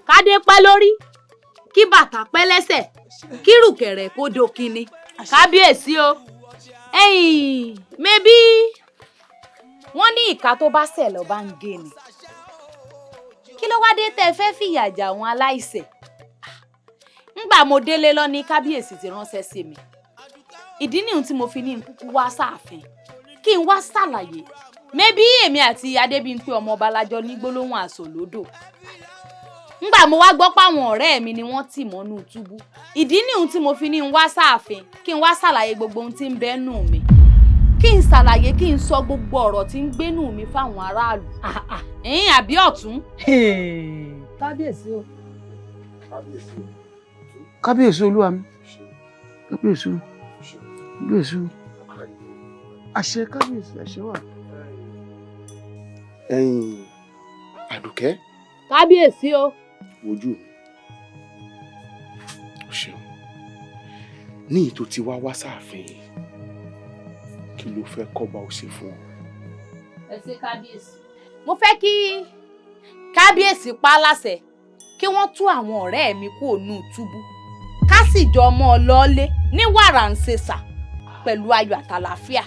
kádé pẹ́ lórí kí bàtà pẹ́ lẹ́sẹ̀ kí rùkẹ̀rẹ̀ kó dòkínní kábíyèsí o. Mẹ́bí wọ́n ní ìka tó bá ṣẹ̀ lọ bá ń gé ni kí ló wá dé tẹ́ fẹ́ fìyà jà àwọn aláìṣẹ̀. Ńgbà mo délé lọ ní kábíyèsí ti ránṣẹ́ sí mi ìdí nìyí tí mo fi ní kúkú wá sáàfin kí n wá ṣàlàyé mẹ́bí èmi àti Adébímpé ọmọ ọba lájọ ní gbólóhùn àsọlódò. Ńgbà mo wá gbọ́ páwọn ọ̀rẹ́ mi ni wọ́n tì mọ́nú túbú ìdí nìyí tí mo fi ní wá sáàfin kí n wá ṣàlàyé gbogbo ohun tí ń bẹ nù mi kí n ṣàlàyé kí n sọ gbogbo ọ̀rọ̀ tí ń gbénú mi fáwọn aráàlú. Àbí ọ̀tún. Kábíyèsí o. Kábíyèsí olúwa mi. Kábíyèsí o. Kábíyèsí o. Àṣẹ kábíyèsí àṣẹ wà. Àdùkẹ́. Kábíyèsí o. Wojú mi. O ṣeun. Ní ìtò tí wá sáàfin kí ló fẹ́ kọ́ba ó ṣe fún ọ? Ẹ ṣé kábíyèsí. Mo fẹ́ kí kábíyèsí pa á láṣẹ kí wọ́n tú àwọn ọ̀rẹ́ mi kúrò nínú túbú ká sì jọ ọmọ ọlọ́lé ní wàrà ń ṣe sà pẹ̀lú ayọ̀ àtàlàáfíà.